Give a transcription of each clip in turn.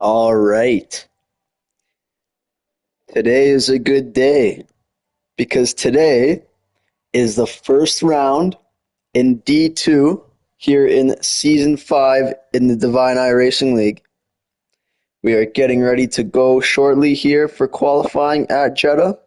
All right. Today is a good day because today is the first round in D2 here in Season 5 in the Divine Eye Racing League. We are getting ready to go shortly here for qualifying at Jeddah.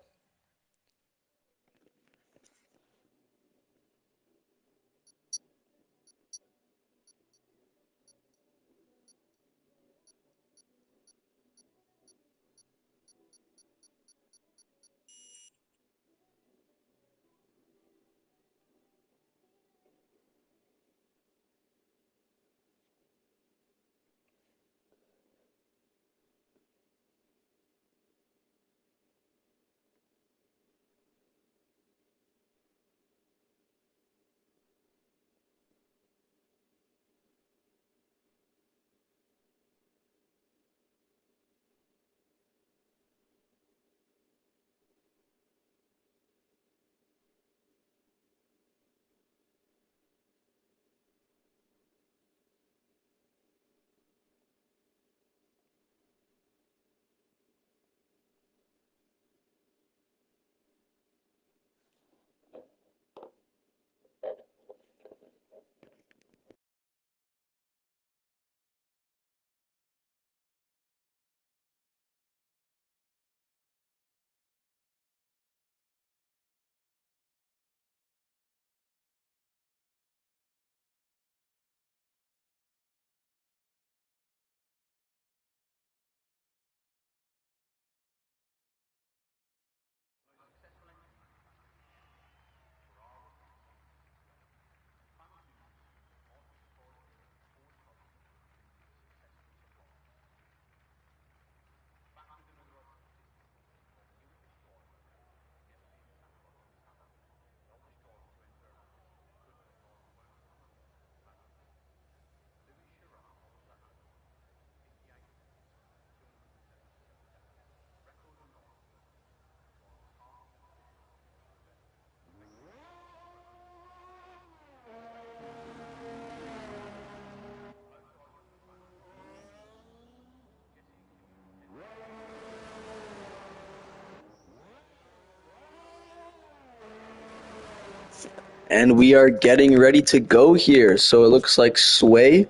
And we are getting ready to go here. So it looks like Sway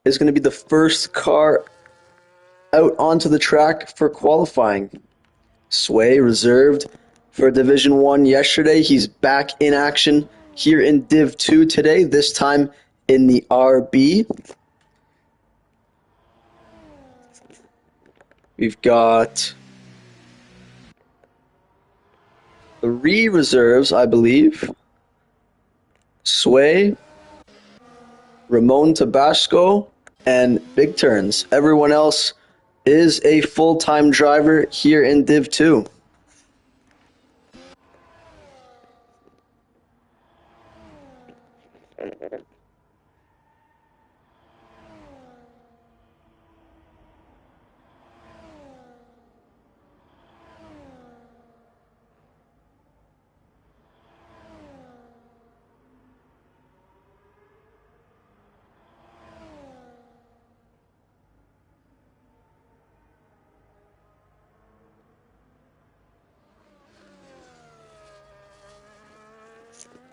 is going to be the first car out onto the track for qualifying. Sway reserved for Division 1 yesterday. He's back in action here in Div 2 today, this time in the RB. We've got 3 reserves, I believe. Sway, Ramon Tabasco, and Big Turns. Everyone else is a full-time driver here in Div 2.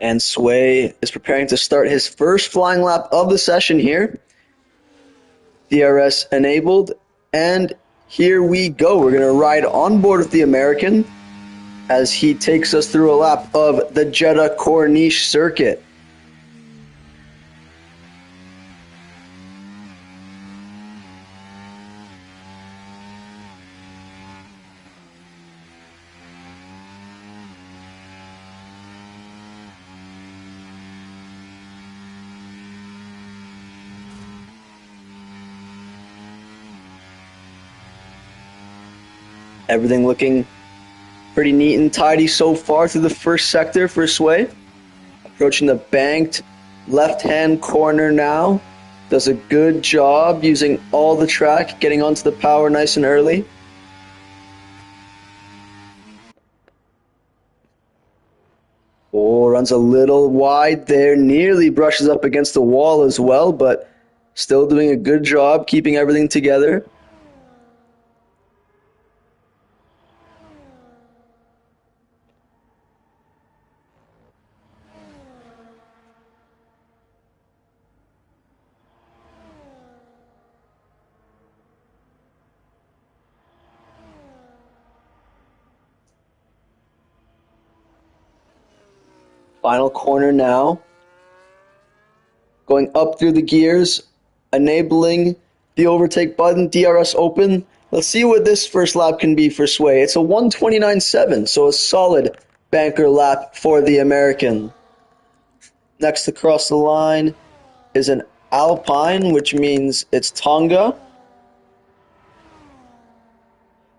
And Sway is preparing to start his first flying lap of the session here. DRS enabled, and here we go. We're going to ride on board with the American as he takes us through a lap of the Jeddah Corniche circuit. Everything looking pretty neat and tidy so far through the first sector for Sway. Approaching the banked left-hand corner now. Does a good job using all the track, getting onto the power nice and early. Oh, runs a little wide there, nearly brushes up against the wall as well, but still doing a good job keeping everything together. Final corner now. Going up through the gears, enabling the overtake button, DRS open. Let's see what this first lap can be for Sway. It's a 1:29.7, so a solid banker lap for the American. Next across the line is an Alpine, which means it's Tonga.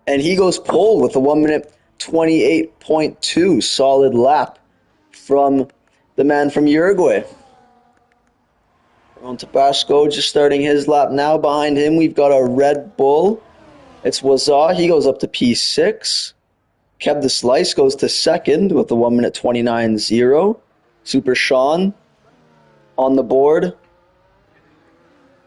And he goes pole with a 1 minute 28.2 solid lap from the man from Uruguay. On Tabasco just starting his lap now. Behind him we've got a Red Bull. It's Wazah. He goes up to P6. Kev the Slice goes to second with a 1 minute 29.0. Super Sean on the board.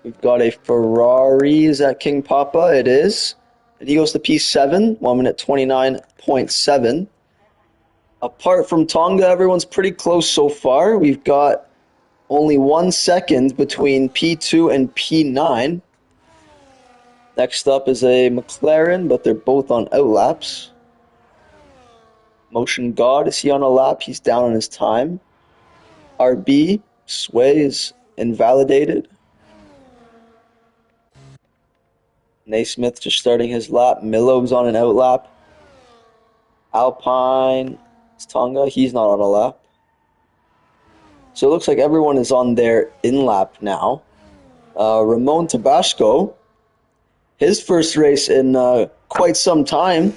We've got a Ferrari. Is that King Papa? It is. And he goes to P7, 1 minute 29.7. Apart from Tonga, everyone's pretty close so far. We've got only 1 second between P2 and P9. Next up is a McLaren, but they're both on outlaps. Motion God, is he on a lap? He's down on his time. RB, Sway is invalidated. Naismith just starting his lap. Millo's on an outlap. Alpine, it's Tonga, he's not on a lap. So it looks like everyone is on their in-lap now. Ramon Tabasco, his first race in quite some time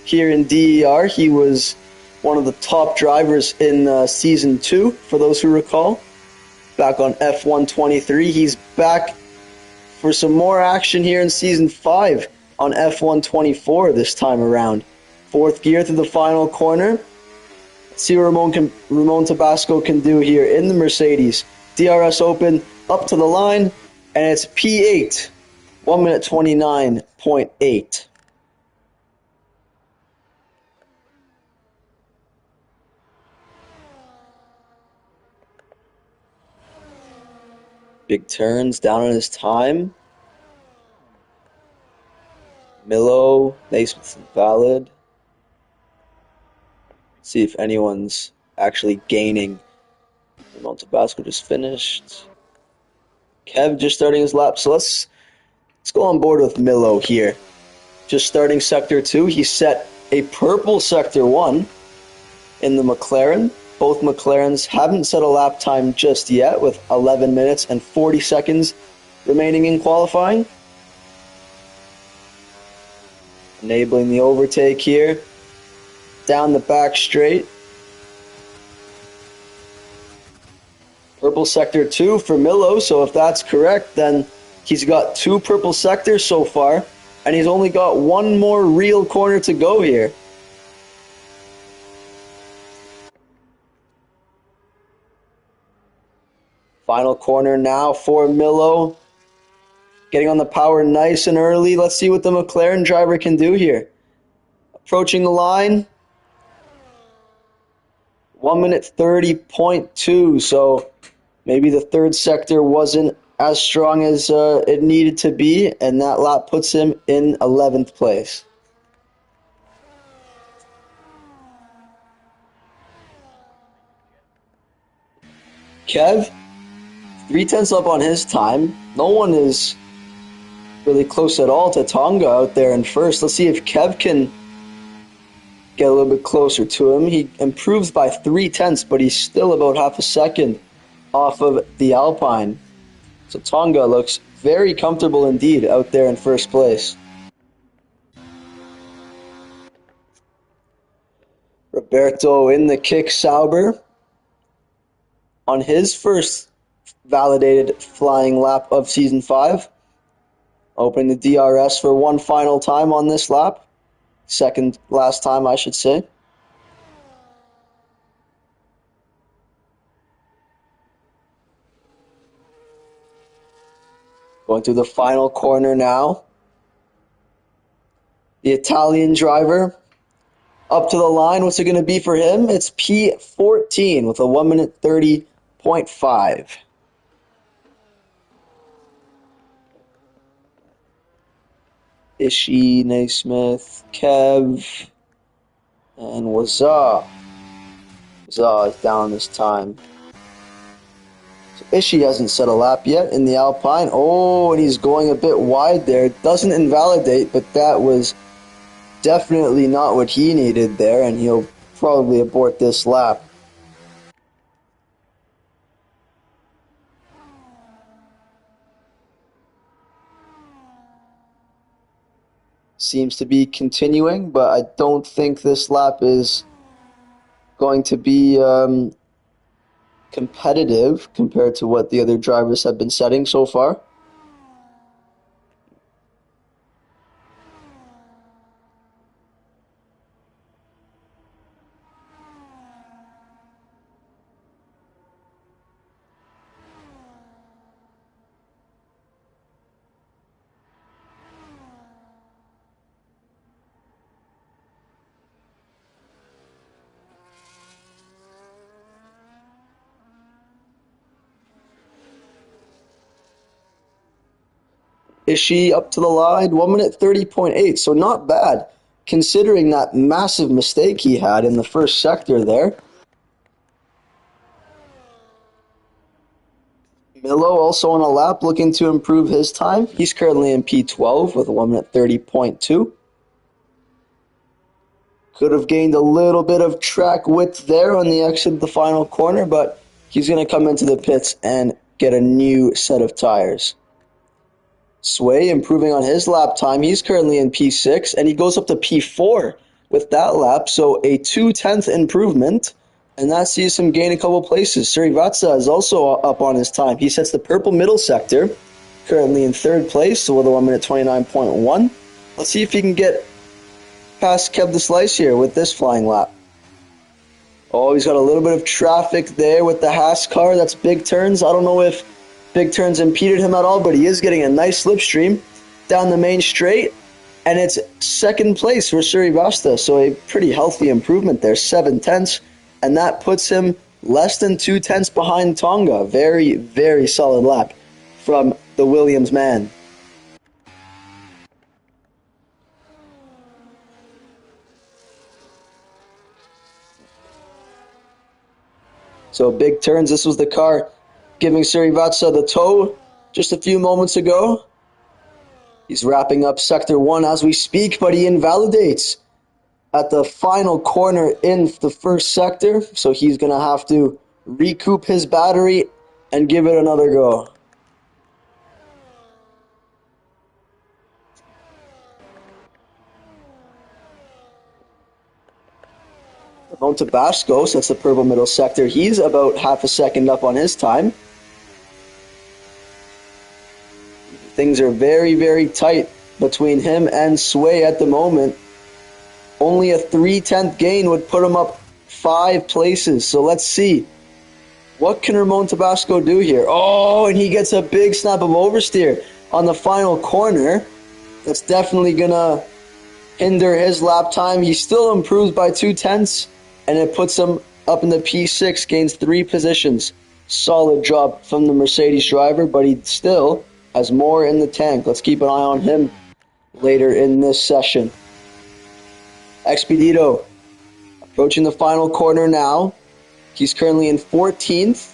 here in DER. He was one of the top drivers in Season 2, for those who recall. Back on F123. He's back for some more action here in Season 5 on F124 this time around. Fourth gear through the final corner. See what Ramon Tabasco can do here in the Mercedes. DRS open, up to the line, and it's P8, 1 minute 29.8. Big turns, down on his time. Millo, Naismith's invalid. See if anyone's actually gaining. Ramon Tabasco just finished. Kev just starting his lap. So let's go on board with Millo here. Just starting Sector 2. He set a purple Sector 1 in the McLaren. Both McLarens haven't set a lap time just yet, with 11 minutes and 40 seconds remaining in qualifying. Enabling the overtake here. Down the back straight. Purple Sector 2 for Millo, so if that's correct, then he's got 2 purple sectors so far, and he's only got 1 more real corner to go here. Final corner now for Millo. Getting on the power nice and early. Let's see what the McLaren driver can do here. Approaching the line. 1 minute 30.2, so maybe the third sector wasn't as strong as it needed to be, and that lap puts him in 11th place. Kev, 3/10 up on his time. No one is really close at all to Tonga out there in first. Let's see if Kev can get a little bit closer to him. He improves by 3/10, but he's still about half a second off of the Alpine. So Tonga looks very comfortable indeed out there in first place. Roberto in the kick Sauber on his first validated flying lap of Season 5. Opening the DRS for one final time on this lap. Second last time, I should say. Going through the final corner now. The Italian driver up to the line. What's it going to be for him? It's P14 with a 1 minute 30.5. Ishii, Naismith, Kev, and Wazah. Zaw is down this time. So Ishii hasn't set a lap yet in the Alpine. Oh, and he's going a bit wide there. It doesn't invalidate, but that was definitely not what he needed there, and he'll probably abort this lap. Seems to be continuing, but I don't think this lap is going to be competitive compared to what the other drivers have been setting so far. Ishii up to the line, 1 minute 30.8, so not bad considering that massive mistake he had in the first sector there. Milo also on a lap looking to improve his time. He's currently in P12 with 1 minute 30.2. Could have gained a little bit of track width there on the exit of the final corner, but he's going to come into the pits and get a new set of tires. Sway improving on his lap time. He's currently in P6, and he goes up to P4 with that lap, so a 2/10 improvement, and that sees him gain a couple places. Srivatsa is also up on his time. He sets the purple middle sector, currently in third place, so with a 1 minute 29.1. Let's see if he can get past Kev the Slice here with this flying lap. Oh, he's got a little bit of traffic there with the Haas car. That's big turns. I don't know if big turns impeded him at all, but he is getting a nice slipstream down the main straight, and it's second place for Srivatsa, so a pretty healthy improvement there, 7/10, and that puts him less than 2/10 behind Tonga. Very, very solid lap from the Williams man. So big turns. This was the car giving Srivatsa the tow just a few moments ago. He's wrapping up Sector 1 as we speak, but he invalidates at the final corner in the first sector, so he's going to have to recoup his battery and give it another go. Ramon Tabasco sets the purple middle sector. He's about half a second up on his time. Things are very, very tight between him and Sway at the moment. Only a 3/10 gain would put him up 5 places. So let's see. What can Ramon Tabasco do here? Oh, and he gets a big snap of oversteer on the final corner. That's definitely going to hinder his lap time. He still improves by 2/10, and it puts him up in the P6, gains 3 positions. Solid job from the Mercedes driver, but he still has more in the tank. Let's keep an eye on him later in this session. Expedito approaching the final corner now. He's currently in 14th.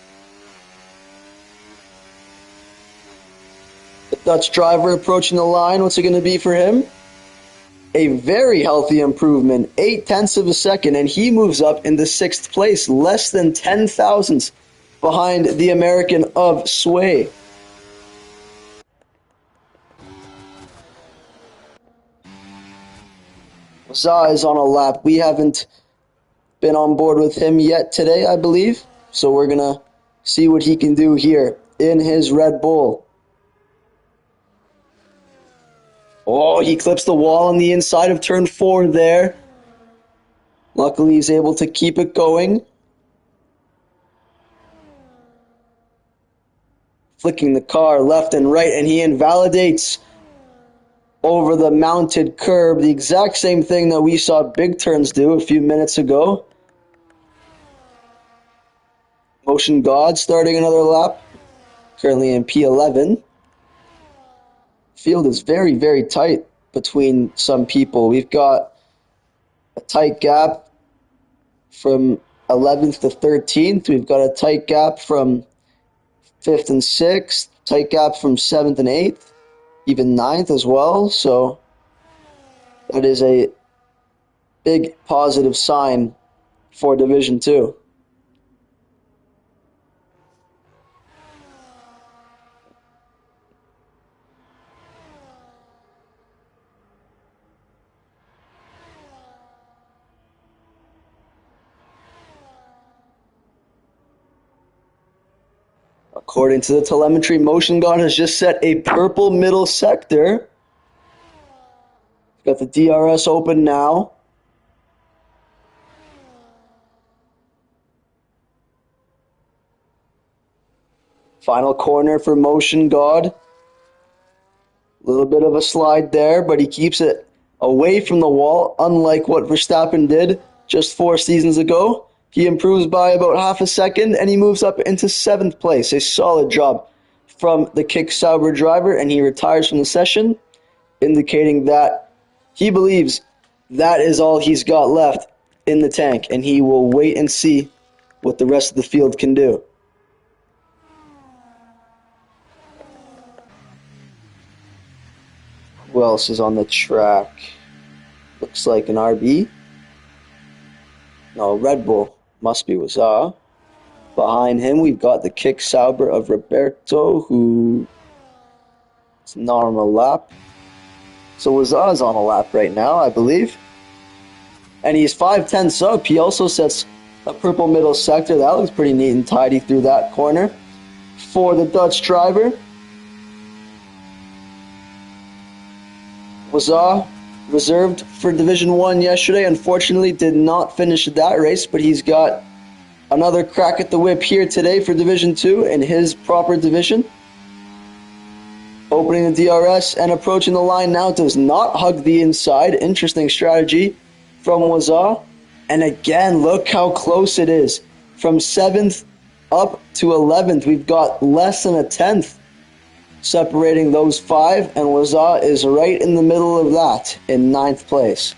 The Dutch driver approaching the line. What's it going to be for him? A very healthy improvement, 0.8 of a second, and he moves up into 6th place, less than 10 thousandths behind the American of Sway. Zah is on a lap. We haven't been on board with him yet today, I believe, so we're going to see what he can do here in his Red Bull. Oh, he clips the wall on the inside of turn 4 there. Luckily, he's able to keep it going. Flicking the car left and right, and he invalidates over the mounted curb. The exact same thing that we saw Big Turns do a few minutes ago. Motion God starting another lap. Currently in P11. Field is very, very tight between some people. We've got a tight gap from 11th to 13th. We've got a tight gap from 5th and 6th, tight gap from 7th and 8th, even 9th as well. So that is a big positive sign for Division 2. According to the telemetry, Motion God has just set a purple middle sector. Got the DRS open now. Final corner for Motion God. A little bit of a slide there, but he keeps it away from the wall, unlike what Verstappen did just 4 seasons ago. He improves by about half a second, and he moves up into 7th place. A solid job from the Kick Sauber driver, and he retires from the session, indicating that he believes that is all he's got left in the tank, and he will wait and see what the rest of the field can do. Who else is on the track? Looks like an RB. No, Red Bull. Must be Wazaa. Behind him, we've got the Kick Sauber of Roberto, who is not on a lap. So Wazaa is on a lap right now, I believe. And he's 5/10 up. He also sets a purple middle sector. That looks pretty neat and tidy through that corner for the Dutch driver. Wazaa reserved for Division 1 yesterday. Unfortunately, did not finish that race, but he's got another crack at the whip here today for Division 2 in his proper division. Opening the DRS and approaching the line now, does not hug the inside. Interesting strategy from Wazaa. And again, look how close it is. From 7th up to 11th, we've got less than a tenth separating those 5, and Wazaa is right in the middle of that in 9th place.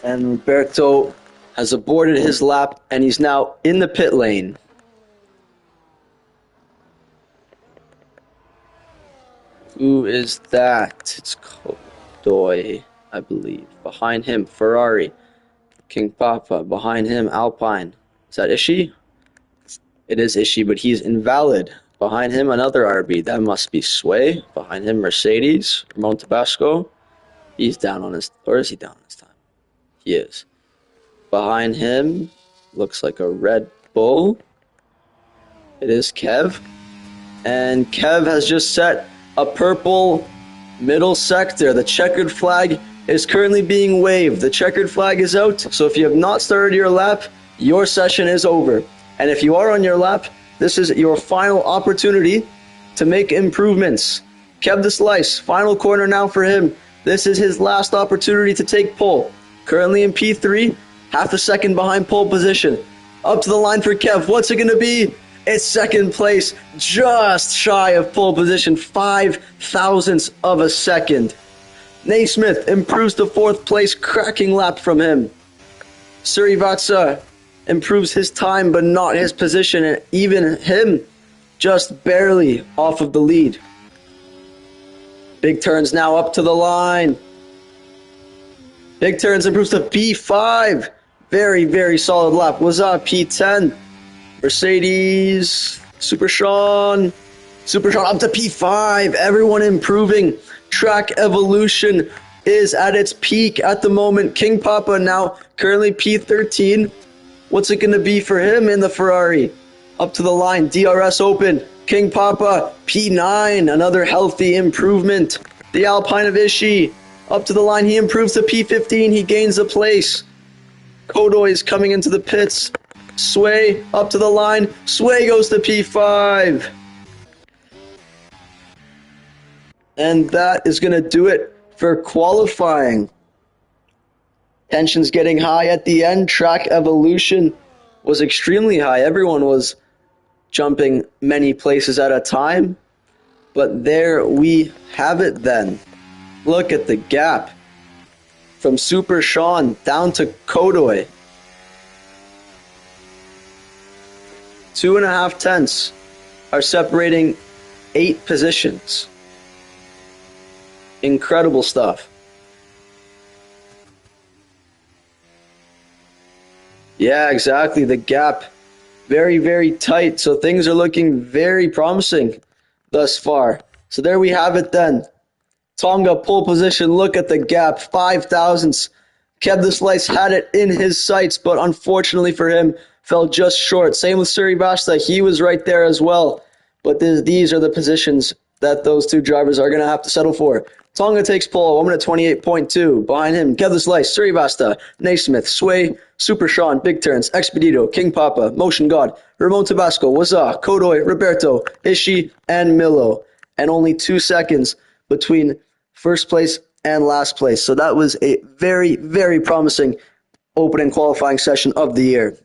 And Roberto has aborted his lap, and he's now in the pit lane. Who is that? It's Kodoy, I believe. Behind him, Ferrari. King Papa. Behind him, Alpine. Is that Ishii? It is Ishii, but he's invalid. Behind him, another RB. That must be Sway. Behind him, Mercedes. Ramon Tabasco. He's down on his... Or is he down on his time? He is. Behind him, looks like a Red Bull. It is Kev. And Kev has just set a purple middle sector. The checkered flag is currently being waved. The checkered flag is out. So if you have not started your lap, your session is over. And if you are on your lap, this is your final opportunity to make improvements. Kev the Slice, final corner now for him. This is his last opportunity to take pole. Currently in P3, half a second behind pole position. Up to the line for Kev. What's it going to be? It's second place, just shy of pole position, 5 thousandths of a second. Naismith improves to fourth place, cracking lap from him. Surivatsa improves his time but not his position, and even him just barely off of the lead. Big Turns now up to the line. Big Turns improves to P5. Very, very solid lap. Waza P10. Mercedes, Super Sean up to P5. Everyone improving. Track evolution is at its peak at the moment. King Papa now currently P13. What's it going to be for him in the Ferrari? Up to the line, DRS open. King Papa P9, another healthy improvement. The Alpine of Ishii up to the line. He improves to P15. He gains a place. Kodoy is coming into the pits. Sway up to the line. Sway goes to P5. And that is going to do it for qualifying. Tensions getting high at the end. Track evolution was extremely high. Everyone was jumping many places at a time. But there we have it then. Look at the gap from Super Sean down to Kodoy. 2.5 tenths are separating 8 positions. Incredible stuff. Yeah, exactly. The gap very, very tight. So things are looking very promising thus far. So there we have it then. Tonga pole position. Look at the gap. 5 thousandths. Kev the Slice had it in his sights, but unfortunately for him, fell just short. Same with Suri Basta. He was right there as well. But these are the positions that those two drivers are going to have to settle for. Tonga takes pole, 1 minute 28.2. Behind him, Kev the Slice, Suri Basta, Naismith, Sway, Super Sean, Big Turns, Expedito, King Papa, Motion God, Ramon Tabasco, Waza, Kodoy, Roberto, Ishii, and Milo. And only 2 seconds between first place and last place. So that was a very, very promising opening qualifying session of the year.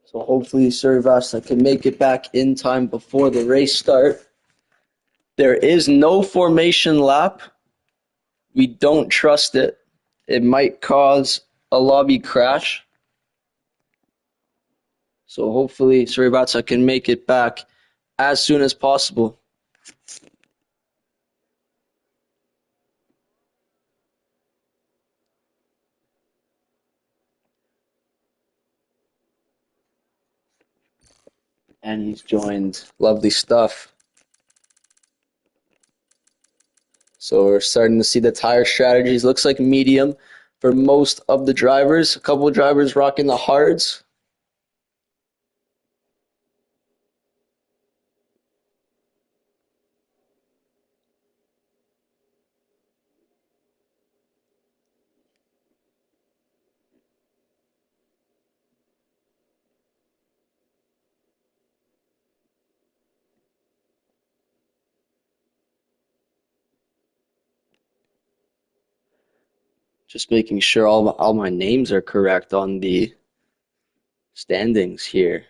So hopefully Surivasa can make it back in time before the race start. There is no formation lap. We don't trust it. It might cause a lobby crash. So hopefully Surivasa can make it back as soon as possible. And he's joined. Lovely stuff. So we're starting to see the tire strategies. Looks like medium for most of the drivers. A couple of drivers rocking the hards. Just making sure all my names are correct on the standings here.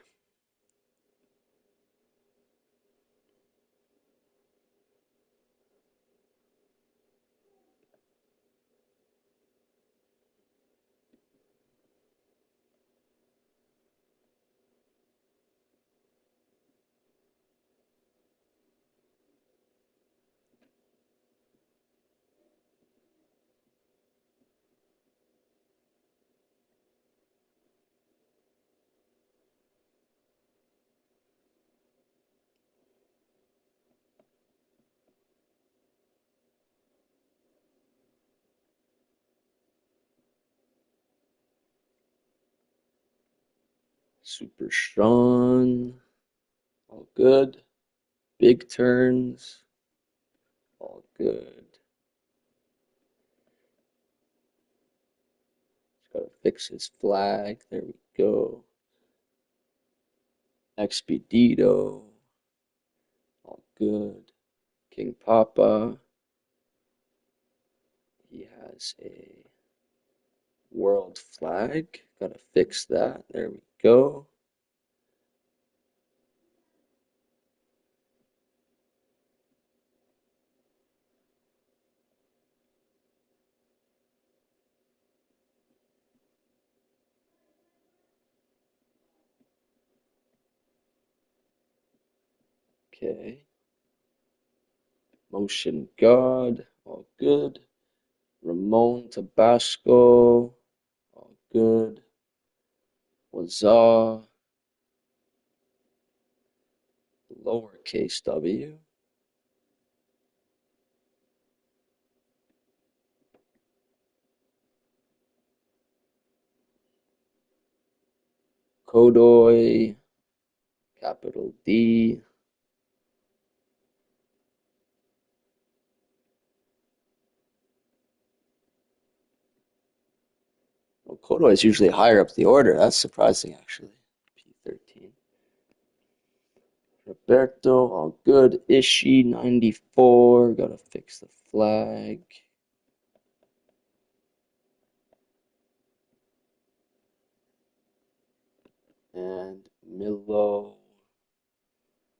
Super Sean, all good. Big turns, all good. Just gotta fix his flag. There we go. Expedito, all good. King Papa, he has a world flag. Gotta fix that. There we go. Okay. Motion God, all good. Ramon Tabasco, all good. Wazaa, lowercase w. Kodoy, capital D. Well, Kodoy is usually higher up the order. That's surprising, actually. P13. Roberto, all good. Ishi, 94. Gotta fix the flag. And Milo,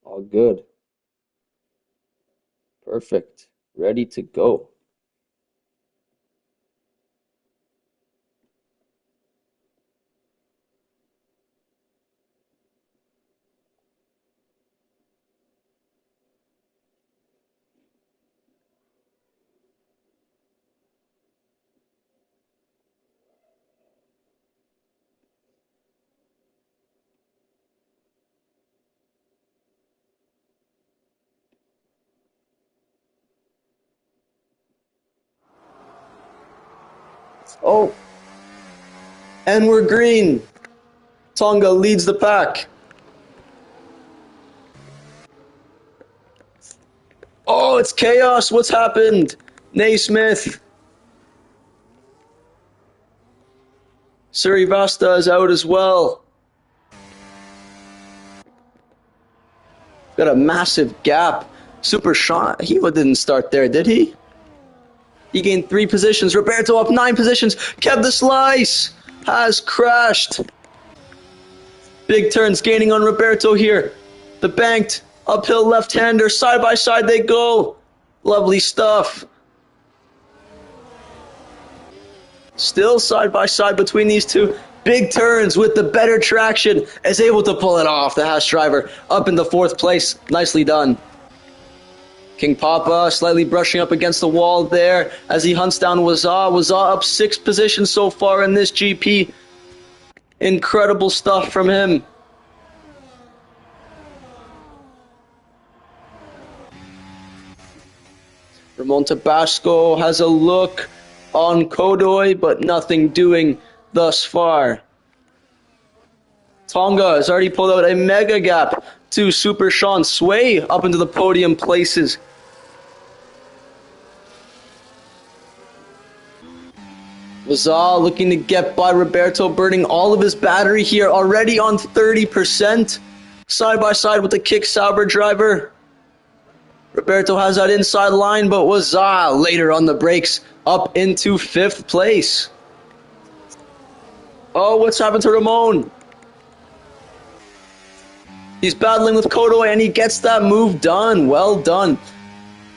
all good. Perfect. Ready to go. Oh, and we're green. Tonga leads the pack. Oh, it's chaos. What's happened? Naismith. Surivasta is out as well. Got a massive gap. Super Sean, he didn't start there, did he? He gained 3 positions. Roberto up 9 positions. Kept the slice. Has crashed. Big turns gaining on Roberto here. The banked uphill left-hander. Side by side they go. Lovely stuff. Still side by side between these two. Big turns with the better traction. Is able to pull it off. The Haas driver up into 4th place. Nicely done. King Papa slightly brushing up against the wall there as he hunts down Wazaa. Wazaa up 6 positions so far in this GP. Incredible stuff from him. Ramon Tabasco has a look on Kodoy, but nothing doing thus far. Tonga has already pulled out a mega gap to Super Sean. Sway up into the podium places. Wazaa looking to get by Roberto, burning all of his battery here, already on 30%. Side by side with the Kick Sauber driver. Roberto has that inside line, but Wazaa later on the brakes up into 5th place. Oh, what's happened to Ramon? He's battling with Kodoy and he gets that move done. Well done.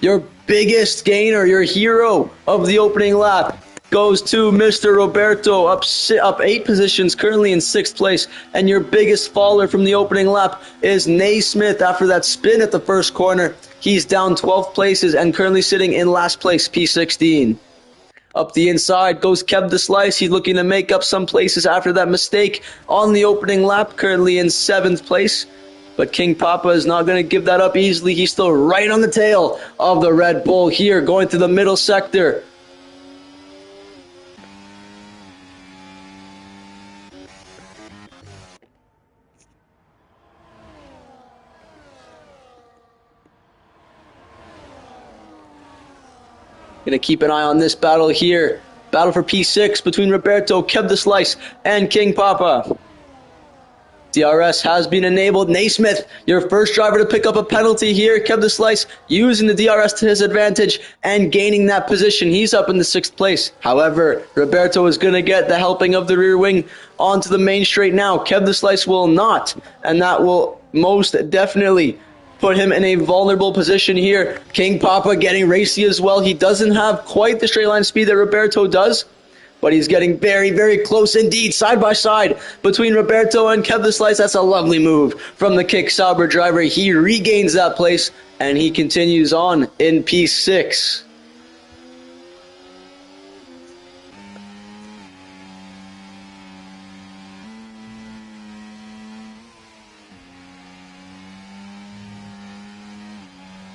Your biggest gainer, your hero of the opening lap goes to Mr. Roberto, up 8 positions, currently in 6th place. And your biggest faller from the opening lap is Naismith after that spin at the first corner. He's down 12 places and currently sitting in last place, P16. Up the inside goes Kev the Slice. He's looking to make up some places after that mistake on the opening lap, currently in 7th place. But King Papa is not going to give that up easily. He's still right on the tail of the Red Bull here, going through the middle sector. Gonna keep an eye on this battle here. Battle for P6 between Roberto, Kev the Slice, and King Papa. DRS has been enabled. Naismith, your first driver to pick up a penalty here. Kev the Slice using the DRS to his advantage and gaining that position. He's up in the 6th place. However, Roberto is going to get the helping of the rear wing onto the main straight now. Kev the Slice will not, and that will most definitely put him in a vulnerable position here. King Papa getting racy as well. He doesn't have quite the straight line speed that Roberto does, but he's getting very, very close indeed, side by side between Roberto and Kev the Slice. That's a lovely move from the Kick Sauber driver. He regains that place, and he continues on in P6.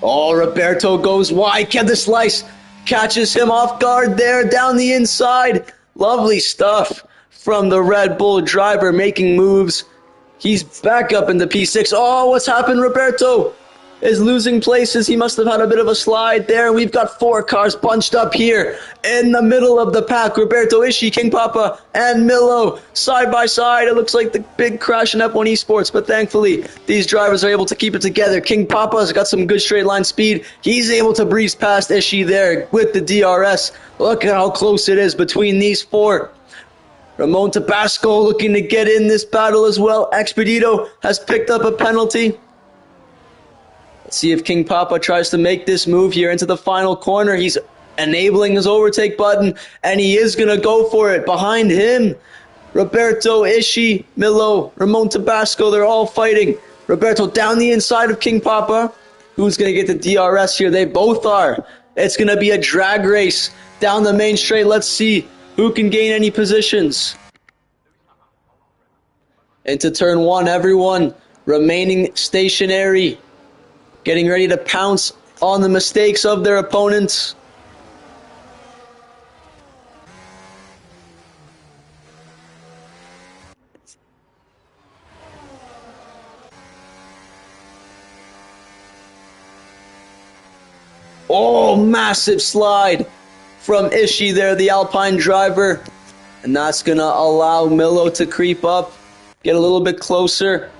Oh, Roberto goes wide. Kev the Slice catches him off guard there down the inside. Lovely stuff from the Red Bull driver, making moves. He's back up into P6. Oh, what's happened? Roberto is losing places. He must have had a bit of a slide there. We've got 4 cars bunched up here in the middle of the pack. Roberto, Ishii, King Papa, and Milo side by side. It looks like the big crash in F1 Esports, but thankfully these drivers are able to keep it together. King Papa's got some good straight line speed. He's able to breeze past Ishii there with the DRS. Look at how close it is between these 4. Ramon Tabasco looking to get in this battle as well. Expedito has picked up a penalty. Let's see if King Papa tries to make this move here into the final corner. He's enabling his overtake button, and he is going to go for it. Behind him, Roberto, Ishii, Milo, Ramon Tabasco, they're all fighting. Roberto down the inside of King Papa. Who's going to get the DRS here? They both are. It's going to be a drag race down the main straight. Let's see who can gain any positions. Into turn 1, everyone remaining stationary, getting ready to pounce on the mistakes of their opponents. Oh, massive slide from Ishii there, the Alpine driver. And that's going to allow Milo to creep up, get a little bit closer.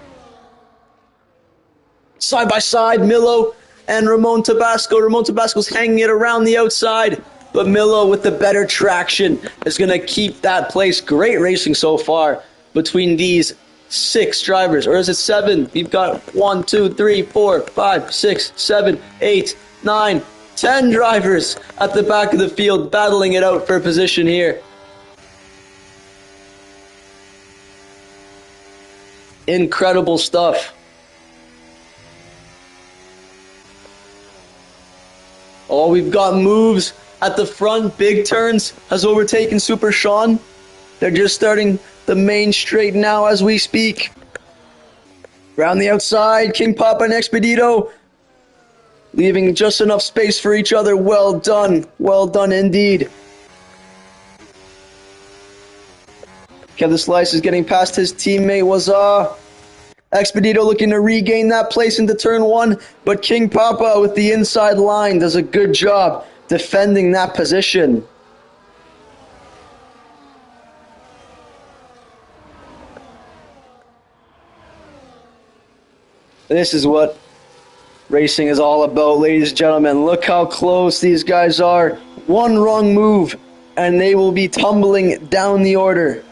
Side by side, Milo and Ramon Tabasco. Ramon Tabasco's hanging it around the outside, but Milo with the better traction is going to keep that place. Great racing so far between these 6 drivers. Or is it 7? We've got 1, 2, 3, 4, 5, 6, 7, 8, 9, 10 drivers at the back of the field battling it out for a position here. Incredible stuff. Oh, we've got moves at the front. Big Turns has overtaken Super Sean. They're just starting the main straight now as we speak. Around the outside, King Papa and Expedito leaving just enough space for each other. Well done indeed. Kev the Slice is getting past his teammate Waza. Expedito looking to regain that place into turn 1, but King Papa with the inside line does a good job defending that position. This is what racing is all about, ladies and gentlemen. Look how close these guys are. One wrong move, and they will be tumbling down the order.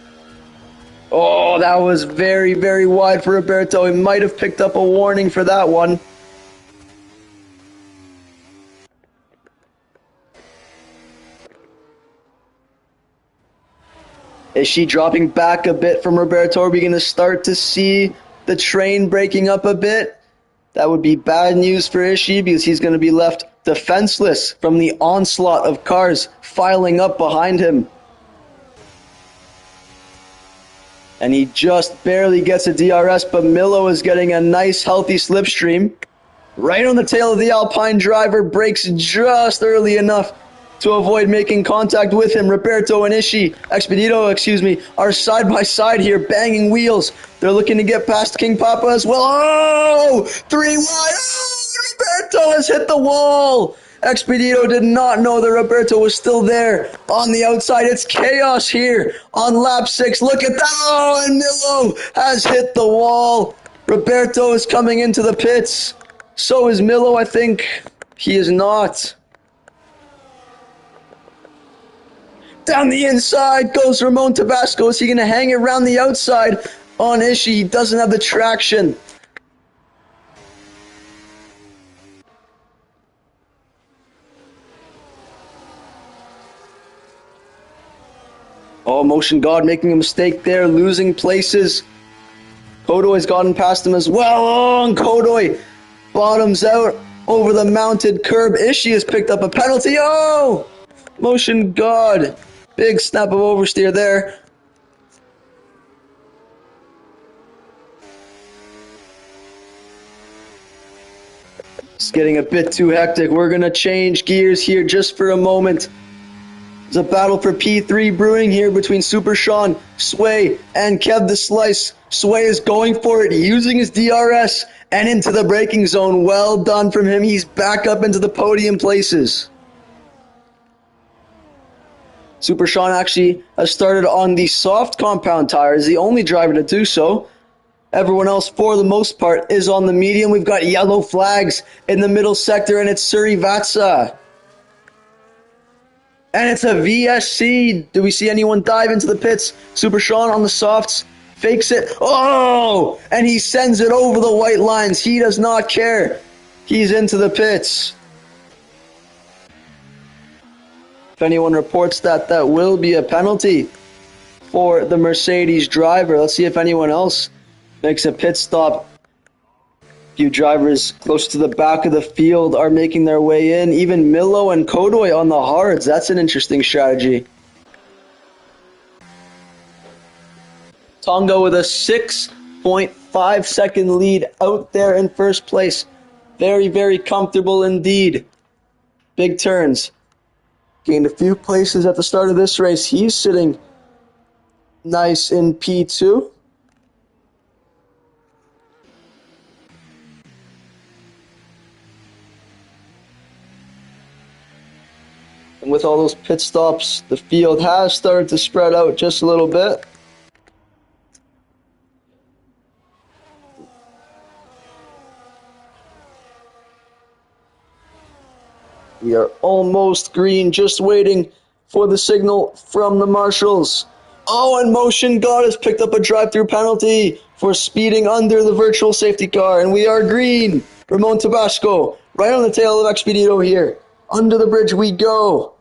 Oh, that was very, very wide for Roberto. He might have picked up a warning for that one. Is she dropping back a bit from Roberto? Are we going to start to see the train breaking up a bit? That would be bad news for Ishii, because he's going to be left defenseless from the onslaught of cars filing up behind him. And he just barely gets a DRS, but Milo is getting a nice healthy slipstream. Right on the tail of the Alpine driver, brakes just early enough to avoid making contact with him. Roberto and Expedito, are side by side here, banging wheels. They're looking to get past King Papa as well. Oh, 3 wide. Oh, Roberto has hit the wall. Expedito did not know that Roberto was still there on the outside. It's chaos here on lap 6. Look at that. Oh, and Milo has hit the wall. Roberto is coming into the pits. So is Milo, I think. He is not. Down the inside goes Ramon Tabasco. Is he going to hang it around the outside on Ishii? He doesn't have the traction. Oh, Motion God making a mistake there, losing places. Kodoi's gotten past him as well. Oh, and Kodoi bottoms out over the mounted curb. Ishii has picked up a penalty. Oh, Motion God. Big snap of oversteer there. It's getting a bit too hectic. We're going to change gears here just for a moment. There's a battle for P3 brewing here between Super Sean, Sway, and Kev the Slice. Sway is going for it, using his DRS and into the braking zone. Well done from him. He's back up into the podium places. Super Sean actually has started on the soft compound tires, the only driver to do so. Everyone else, for the most part, is on the medium. We've got yellow flags in the middle sector, and it's Surivatsa. And it's a VSC. Do we see anyone dive into the pits? Super Sean on the softs. Fakes it. Oh! And he sends it over the white lines. He does not care. He's into the pits. If anyone reports that, that will be a penalty for the Mercedes driver. Let's see if anyone else makes a pit stop. A few drivers close to the back of the field are making their way in. Even Milo and Kodoi on the hards. That's an interesting strategy. Tonga with a 6.5 second lead out there in first place. Very, very comfortable indeed. Big turns. Gained a few places at the start of this race. He's sitting nice in P2. And with all those pit stops, the field has started to spread out just a little bit. We are almost green, just waiting for the signal from the marshals. Oh, and Motion God has picked up a drive-through penalty for speeding under the virtual safety car, and we are green. Ramon Tabasco, right on the tail of Expedito here. Under the bridge we go.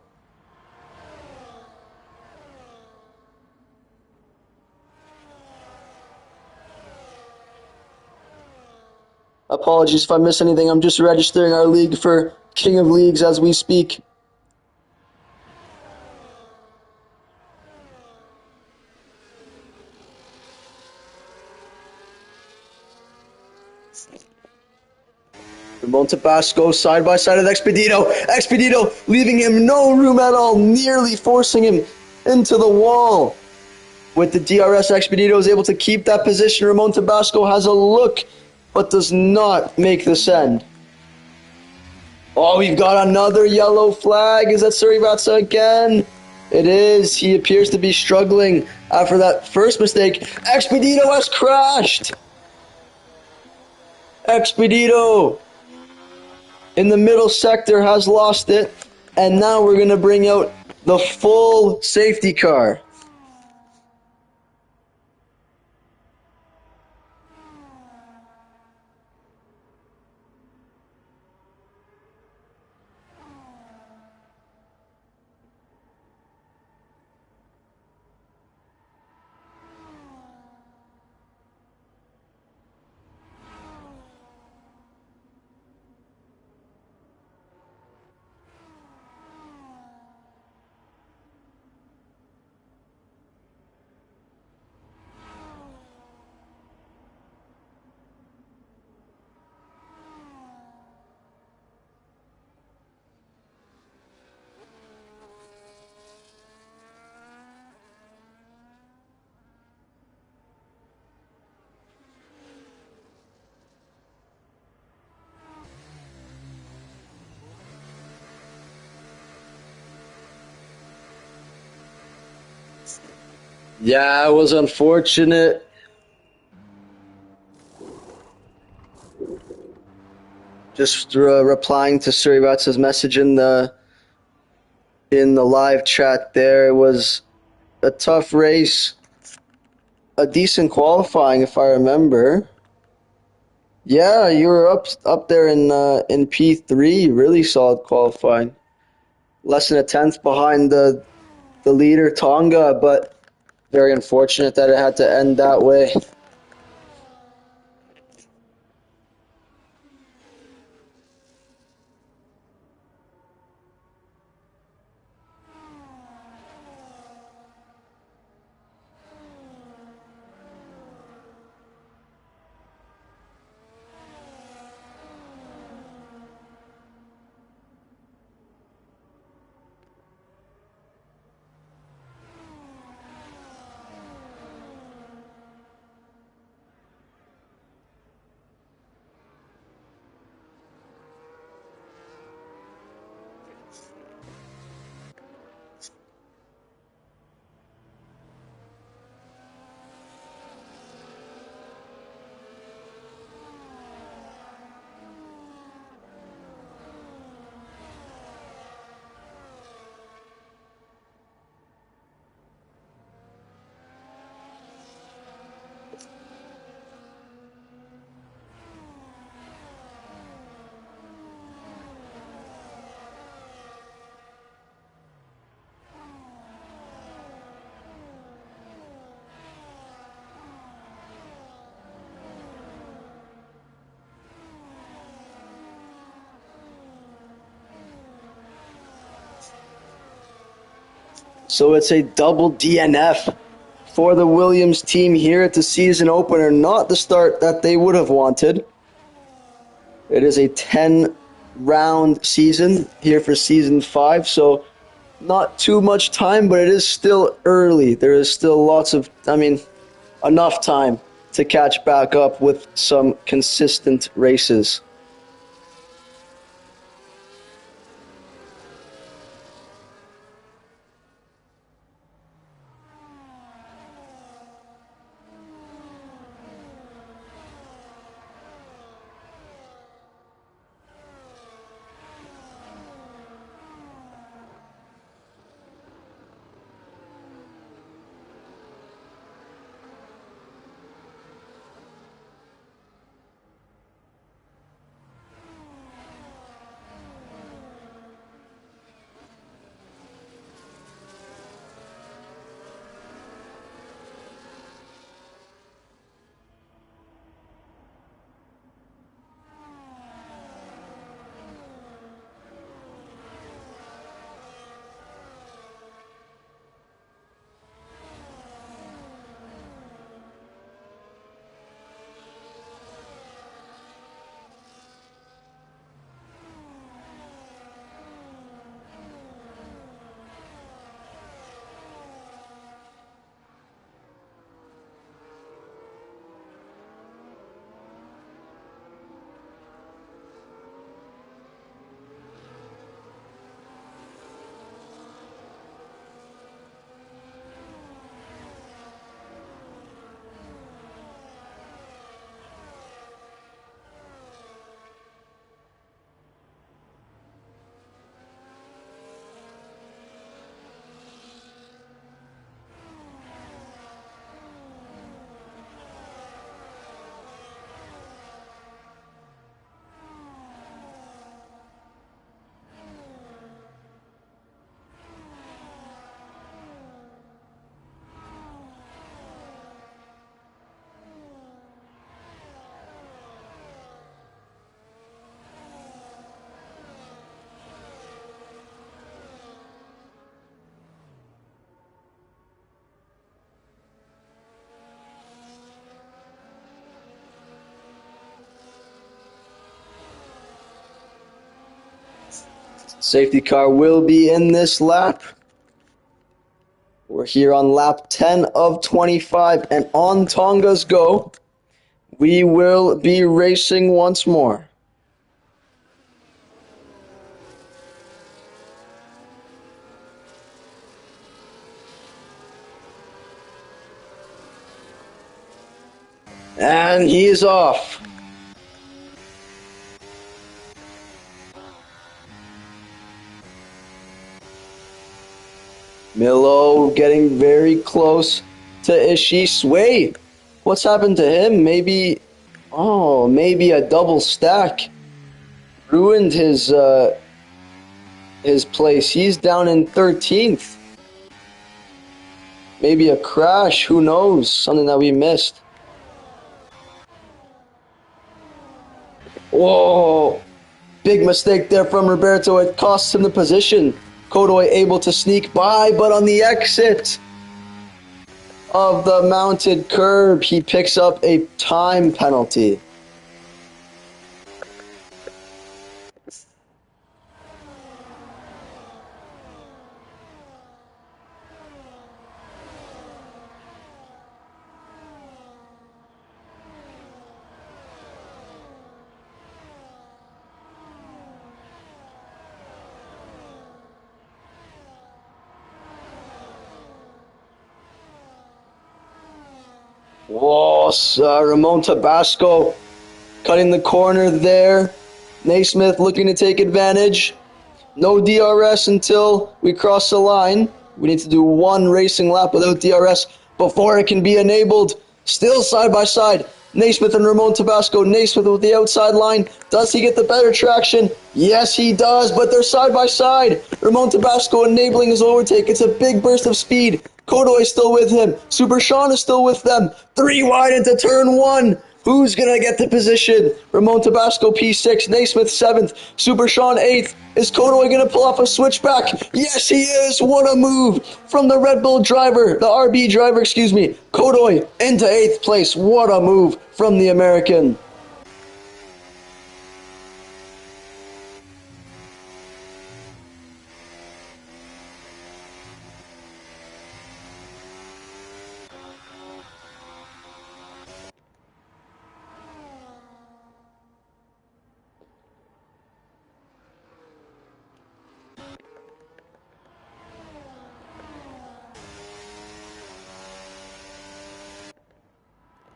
Apologies if I miss anything. I'm just registering our league for King of Leagues as we speak. Ramon Tabasco side by side with Expedito. Expedito leaving him no room at all, nearly forcing him into the wall. With the DRS, Expedito is able to keep that position. Ramon Tabasco has a look, but does not make the send. Oh, we've got another yellow flag. Is that Surivatsa again? It is. He appears to be struggling after that first mistake. Expedito has crashed. Expedito in the middle sector has lost it. And now we're going to bring out the full safety car. Yeah, it was unfortunate. Just replying to Surivatsa's message in the live chat there. It was a tough race, a decent qualifying if I remember. Yeah, you were up there in P3, really solid qualifying. Less than a tenth behind the leader Tonga, but very unfortunate that it had to end that way. So it's a double DNF for the Williams team here at the season opener. Not the start that they would have wanted. It is a 10-round season here for season 5, so not too much time, but it is still early. There is still enough time to catch back up with some consistent races. Safety car will be in this lap. We're here on lap 10 of 25, and on Tonga's go, we will be racing once more. And he is off. Milo getting very close to Ishii. Sway, what's happened to him? Maybe a double stack ruined his place. He's down in 13th. Maybe a crash, who knows? Something that we missed. Whoa! Big mistake there from Roberto. It costs him the position. Kodoy able to sneak by, but on the exit of the mounted curb, he picks up a time penalty. Whoa, Ramon Tabasco cutting the corner there. Naismith looking to take advantage. No DRS until we cross the line. We need to do one racing lap without DRS before it can be enabled. Still side by side. Naismith and Ramon Tabasco. Naismith with the outside line. Does he get the better traction? Yes, he does, but they're side by side. Ramon Tabasco enabling his overtake. It's a big burst of speed. Kodoy is still with him. Super Sean is still with them. 3 wide into turn 1. Who's going to get the position? Ramon Tabasco P6, Naismith 7th, Super Sean 8th. Is Kodoy going to pull off a switchback? Yes, he is. What a move from the Red Bull driver, the RB driver, excuse me. Kodoy into 8th place. What a move from the American.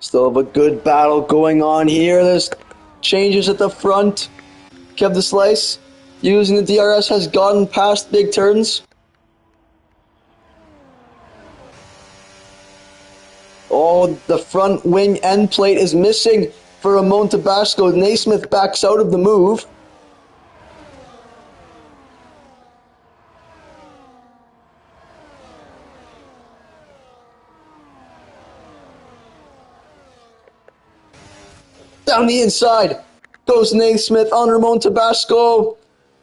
Still have a good battle going on here. There's changes at the front. Kev the Slice using the DRS has gotten past big turns. Oh, the front wing end plate is missing for Ramon Tabasco. Naismith backs out of the move. Down the inside goes Naismith on Ramon Tabasco.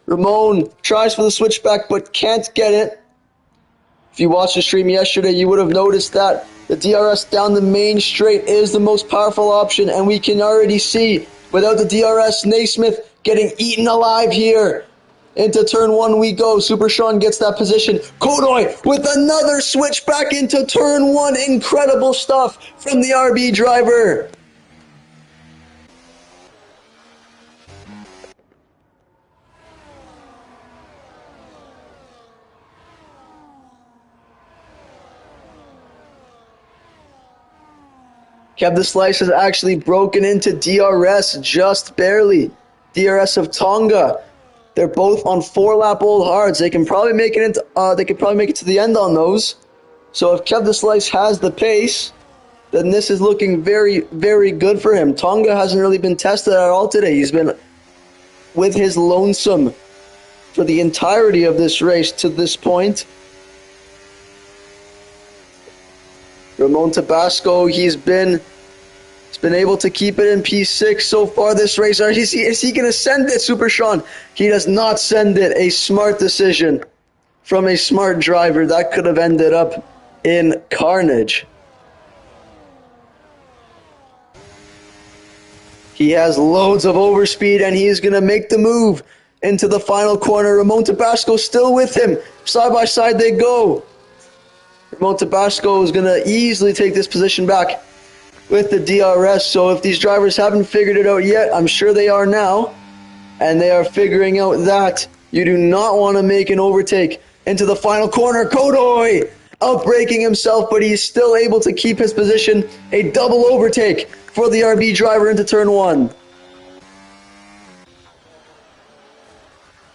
Ramon tries for the switchback but can't get it. If you watched the stream yesterday, you would have noticed that the DRS down the main straight is the most powerful option, and we can already see without the DRS, Naismith getting eaten alive here. Into turn 1 we go. Super Sean gets that position. Kodoy with another switchback into turn 1. Incredible stuff from the RB driver. Kev the Slice has actually broken into DRS just barely. DRS of Tonga. They're both on 4-lap old hards. They can probably make it into. They could probably make it to the end on those. So if Kev the Slice has the pace, then this is looking very, very good for him. Tonga hasn't really been tested at all today. He's been with his lonesome for the entirety of this race to this point. Ramon Tabasco, he's been able to keep it in P6 so far this race. Is he going to send it, Super Sean? He does not send it. A smart decision from a smart driver. That could have ended up in carnage. He has loads of overspeed, and he's going to make the move into the final corner. Ramon Tabasco still with him. Side by side they go. Ramon Tabasco is going to easily take this position back with the DRS. So if these drivers haven't figured it out yet, I'm sure they are now. And they are figuring out that you do not want to make an overtake into the final corner. Kodoy outbraking himself, but he's still able to keep his position. A double overtake for the RB driver into turn one.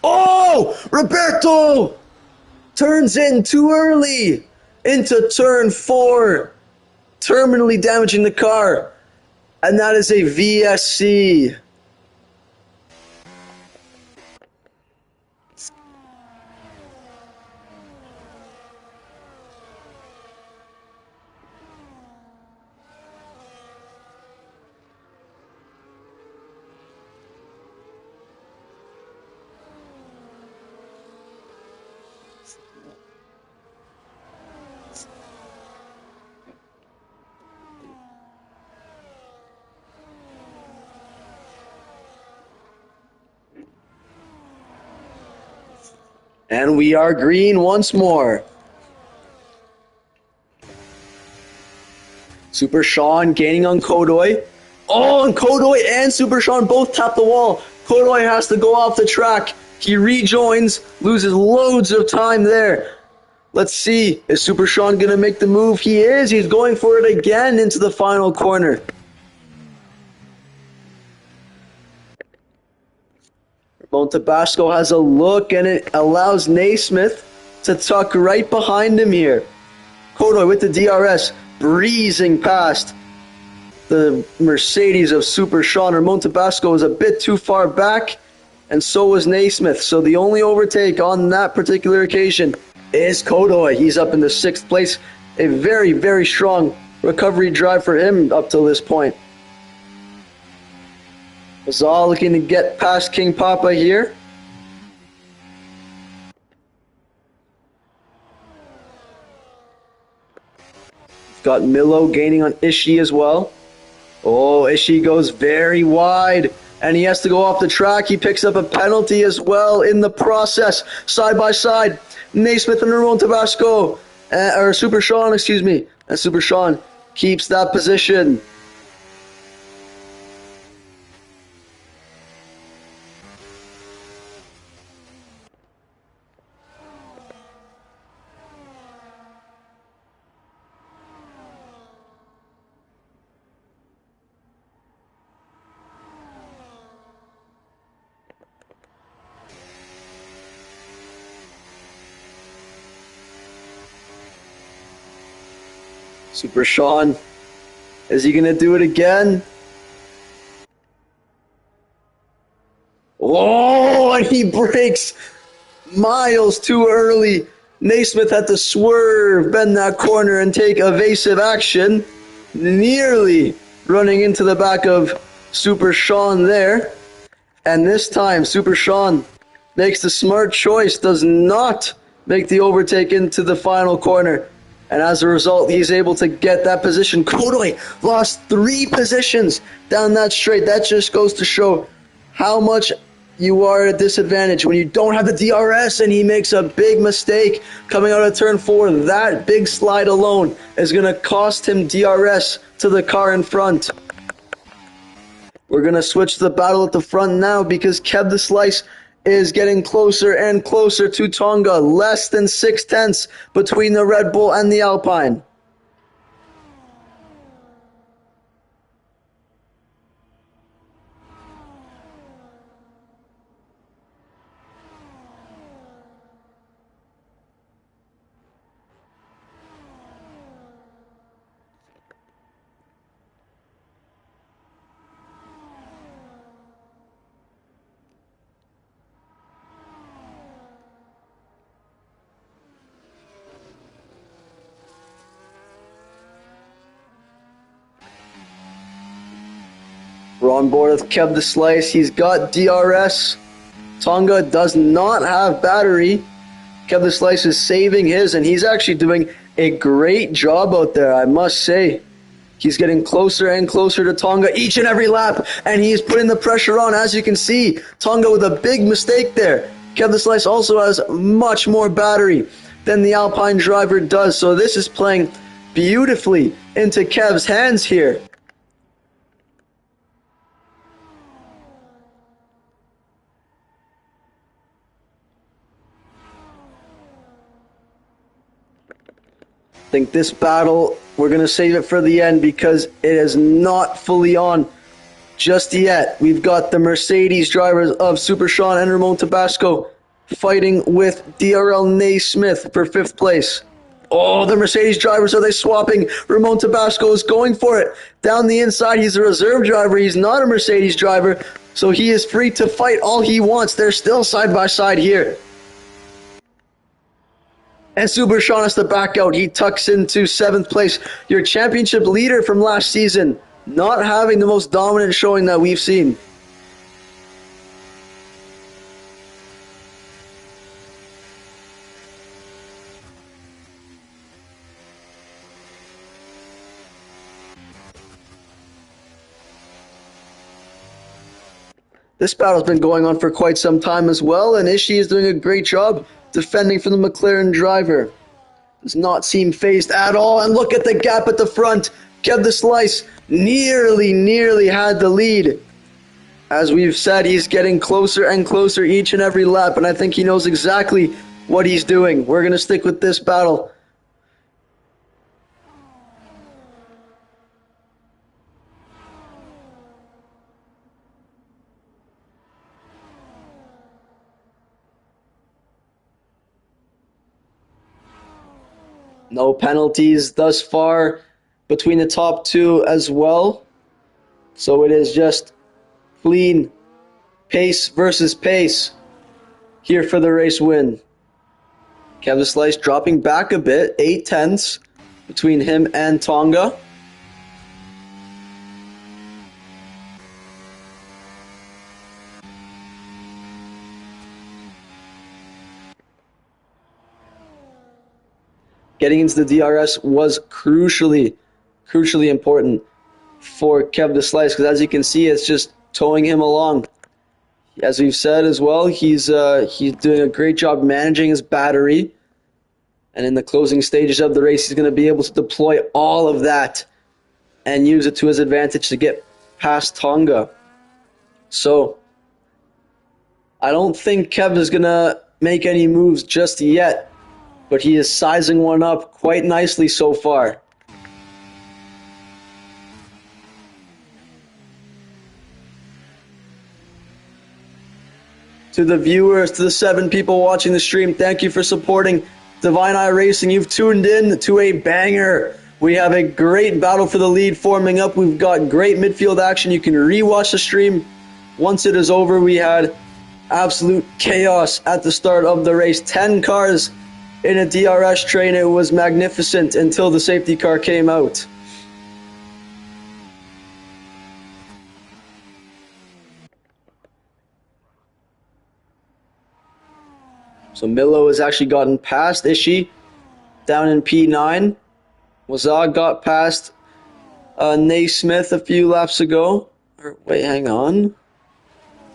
Oh, Roberto turns in too early into turn four, terminally damaging the car. And that is a VSC. And we are green once more. Super Sean gaining on Kodoy. Oh, and Kodoy and Super Sean both tap the wall. Kodoy has to go off the track. He rejoins, loses loads of time there. Let's see, is Super Sean going to make the move? He is. He's going for it again into the final corner. Ramon Tabasco has a look, and it allows Naismith to tuck right behind him here. Kodoy with the DRS, breezing past the Mercedes of Super Sean. Ramon Tabasco was a bit too far back, and so was Naismith. So the only overtake on that particular occasion is Kodoy. He's up in the 6th place. A very, very strong recovery drive for him up till this point. Mazal looking to get past King Papa here. Got Milo gaining on Ishii as well. Oh, Ishii goes very wide, and he has to go off the track. He picks up a penalty as well in the process. Side by side, Naismith and Ramon Tabasco, or Super Sean, excuse me. And Super Sean keeps that position. Super Sean, is he going to do it again? Oh, and he breaks miles too early. Naismith had to swerve, bend that corner, and take evasive action, nearly running into the back of Super Sean there. And this time, Super Sean makes the smart choice, does not make the overtake into the final corner. And as a result, he's able to get that position. Kodoy lost 3 positions down that straight. That just goes to show how much you are at a disadvantage when you don't have the DRS, and he makes a big mistake coming out of turn 4. That big slide alone is going to cost him DRS to the car in front. We're going to switch to the battle at the front now because Kev the Slice is getting closer and closer to Tonga. Less than 0.6 between the Red Bull and the Alpine. We're on board with Kev the Slice. He's got DRS. Tonga does not have battery. Kev the Slice is saving his, and he's actually doing a great job out there, I must say. He's getting closer and closer to Tonga each and every lap, and he's putting the pressure on. As you can see, Tonga with a big mistake there. Kev the Slice also has much more battery than the Alpine driver does, so this is playing beautifully into Kev's hands here. think this battle, we're going to save it for the end because it is not fully on just yet. We've got the Mercedes drivers of Super Sean and Ramon Tabasco fighting with DRL Naismith for 5th place. Oh, the Mercedes drivers, are they swapping? Ramon Tabasco is going for it. Down the inside, he's a reserve driver. He's not a Mercedes driver, so he is free to fight all he wants. They're still side by side here. And Super Sean has to back out. He tucks into 7th place. Your championship leader from last season, not having the most dominant showing that we've seen. This battle's been going on for quite some time as well, and Ishii is doing a great job defending from the McLaren driver. Does not seem phased at all, and look at the gap at the front. Kev the Slice nearly had the lead. As we've said, he's getting closer and closer each and every lap, and I think he knows exactly what he's doing. We're going to stick with this battle. No penalties thus far between the top two as well. So it is just clean pace versus pace here for the race win. Kevin Slice dropping back a bit, 8/10 between him and Tonga. Getting into the DRS was crucially important for Kev the Slice, because as you can see, it's just towing him along. As we've said as well, he's doing a great job managing his battery, and in the closing stages of the race, he's going to be able to deploy all of that and use it to his advantage to get past Tonga. So I don't think Kev is going to make any moves just yet, but he is sizing one up quite nicely so far. To the viewers, to the 7 people watching the stream, thank you for supporting Divine Eye Racing. You've tuned in to a banger. We have a great battle for the lead forming up. We've got great midfield action. You can rewatch the stream. Once it is over, we had absolute chaos at the start of the race. 10 cars in a DRS train. It was magnificent until the safety car came out. So Milo has actually gotten past Ishii down in P9. Wazag got past Naismith a few laps ago. Wait, hang on.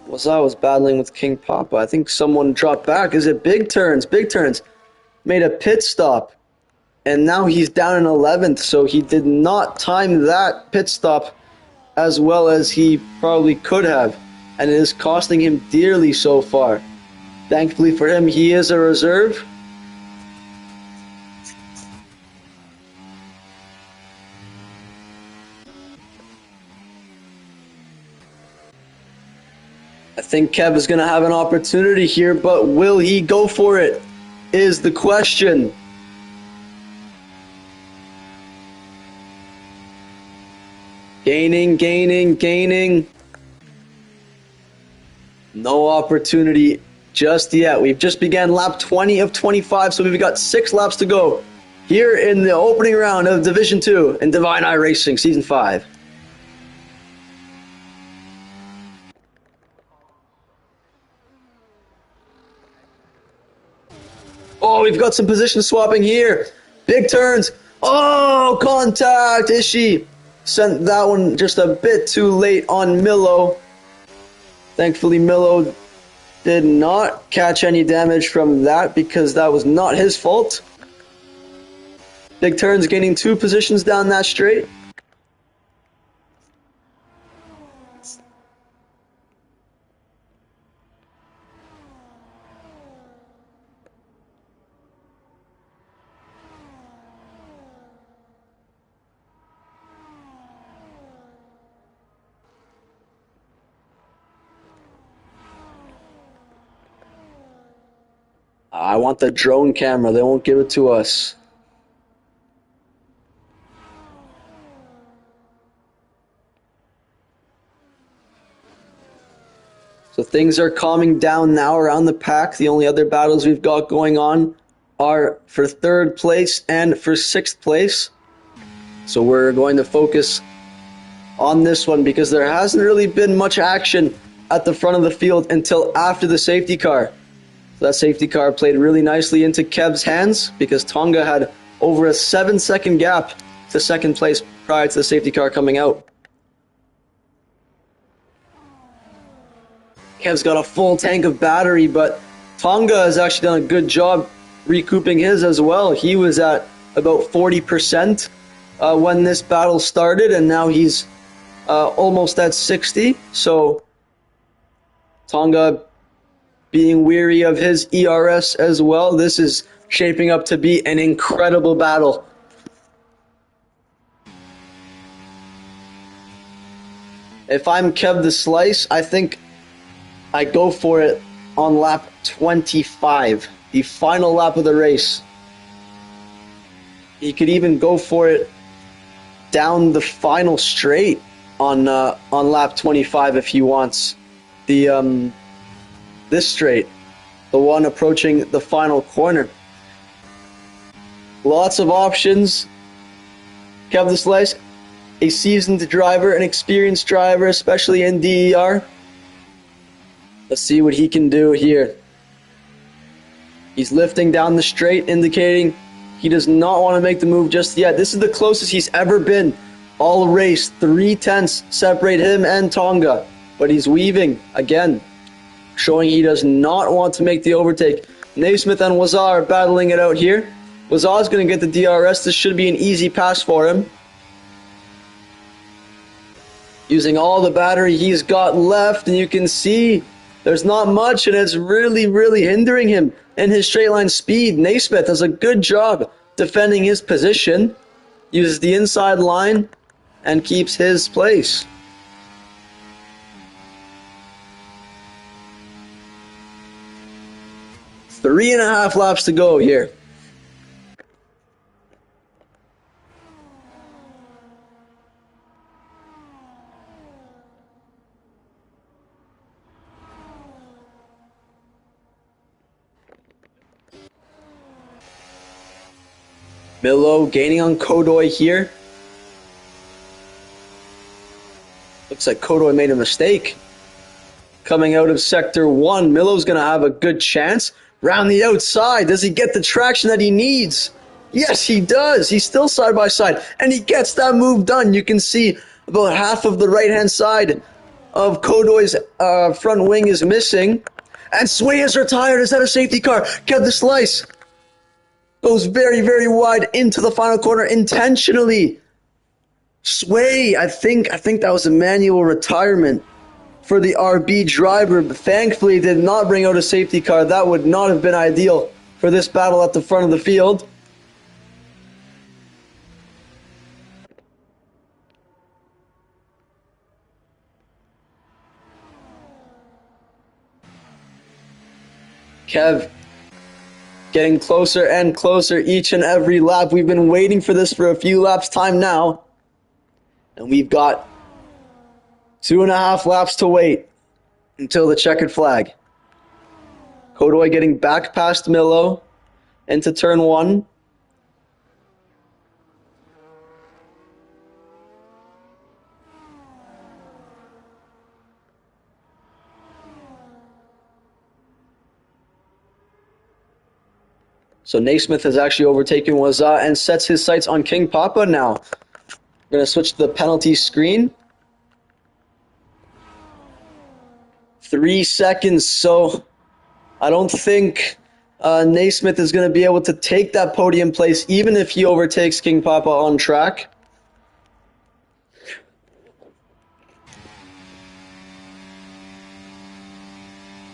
Wazag was battling with King Papa. I think someone dropped back. Is it Big Turns? Big Turns made a pit stop, and now he's down in 11th, so he did not time that pit stop as well as he probably could have, and it is costing him dearly so far. Thankfully for him, he is a reserve. I think Kev is going to have an opportunity here, but will he go for it is the question. Gaining. No opportunity just yet. We've just began lap 20 of 25, so we've got 6 laps to go here in the opening round of Division 2 in Divine Eye Racing Season 5. Oh, we've got some position swapping here. Big turns. Oh, contact. Ishii sent that one just a bit too late on Milo. Thankfully, Milo did not catch any damage from that because that was not his fault. Big turns gaining 2 positions down that straight. I want the drone camera. They won't give it to us. So things are calming down now around the pack. The only other battles we've got going on are for 3rd place and for 6th place. So we're going to focus on this one because there hasn't really been much action at the front of the field until after the safety car. So that safety car played really nicely into Kev's hands because Tonga had over a 7-second gap to 2nd place prior to the safety car coming out. Kev's got a full tank of battery, but Tonga has actually done a good job recouping his as well. He was at about 40% when this battle started, and now he's almost at 60. So Tonga being weary of his ERS as well. This is shaping up to be an incredible battle. If I'm Kev the Slice, I think I go for it on lap 25, the final lap of the race. You could even go for it down the final straight on lap 25 if he wants. This straight, the one approaching the final corner. Lots of options. Kev the Slice, a seasoned driver, an experienced driver, especially in DER. Let's see what he can do here. He's lifting down the straight, indicating he does not want to make the move just yet. This is the closest he's ever been all race. 3/10 separate him and Tonga. But he's weaving again, showing he does not want to make the overtake. Naismith and Wazar are battling it out here. Wazar's going to get the DRS. This should be an easy pass for him. Using all the battery he's got left, and you can see there's not much, and it's really, really hindering him in his straight line speed. Naismith does a good job defending his position, uses the inside line, and keeps his place. Three and a half laps to go here. Milo gaining on Kodoy here. Looks like Kodoy made a mistake. Coming out of Sector 1, Milo's going to have a good chance. Round the outside, does he get the traction that he needs? Yes, he does. He's still side by side, and he gets that move done. You can see about half of the right-hand side of Kodoy's front wing is missing. And Sway is retired. Is that a safety car? Kev the Slice goes very, very wide into the final corner intentionally. Sway, I think that was a manual retirement for the RB driver, but thankfully did not bring out a safety car. That would not have been ideal for this battle at the front of the field. Kev getting closer and closer each and every lap. We've been waiting for this for a few laps time now. And we've got 2.5 laps to wait until the checkered flag. Kodoy getting back past Milo into turn 1. So Naismith has actually overtaken Waza and sets his sights on King Papa now. We're going to switch to the penalty screen. 3 seconds, so I don't think Naismith is going to be able to take that podium place even if he overtakes King Papa on track.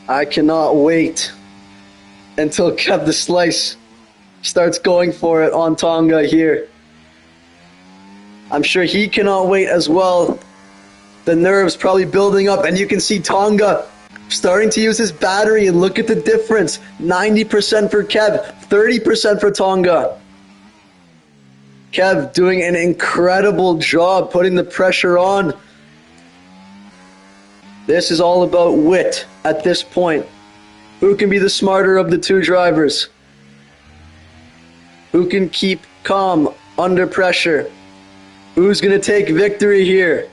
I cannot wait until Kev the Slice starts going for it on Tonga here. I'm sure he cannot wait as well. The nerves probably building up, and you can see Tonga starting to use his battery, and look at the difference. 90% for Kev, 30% for Tonga. Kev doing an incredible job putting the pressure on. This is all about wit at this point. Who can be the smarter of the two drivers? Who can keep calm under pressure? Who's going to take victory here?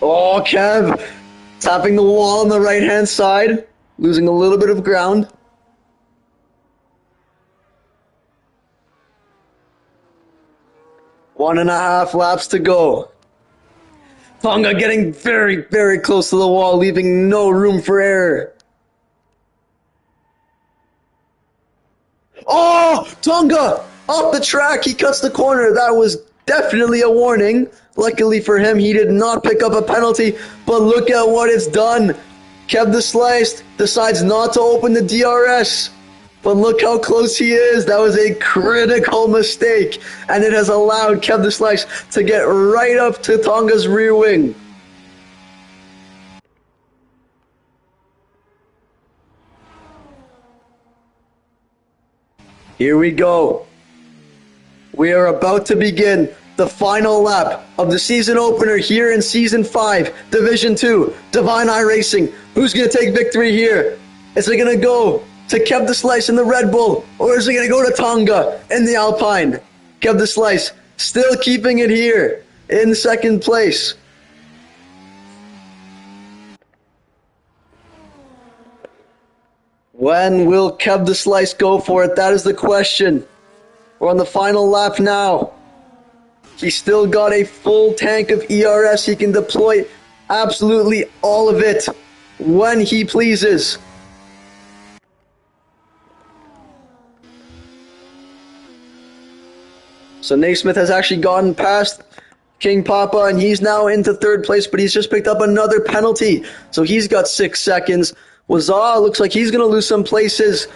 Oh, Kev tapping the wall on the right-hand side, losing a little bit of ground. One and a half laps to go. Tonga getting very, very close to the wall, leaving no room for error. Oh, Tonga off the track. He cuts the corner. That was definitely a warning. Luckily for him, he did not pick up a penalty, but look at what it's done. Kev the Sliced decides not to open the DRS. But look how close he is. That was a critical mistake. And it has allowed Kev the Slice to get right up to Tonga's rear wing. Here we go. We are about to begin the final lap of the season opener here in Season 5, Division 2, Divine Eye Racing. Who's going to take victory here? Is it going to go to Kev the Slice in the Red Bull, or is it going to go to Tonga in the Alpine? Kev the Slice still keeping it here in second place. When will Kev the Slice go for it? That is the question. We're on the final lap now. He's still got a full tank of ERS. He can deploy absolutely all of it when he pleases. So Naismith has actually gotten past King Papa, and he's now into third place, but he's just picked up another penalty. So he's got 6 seconds. Wazaa looks like he's going to lose some places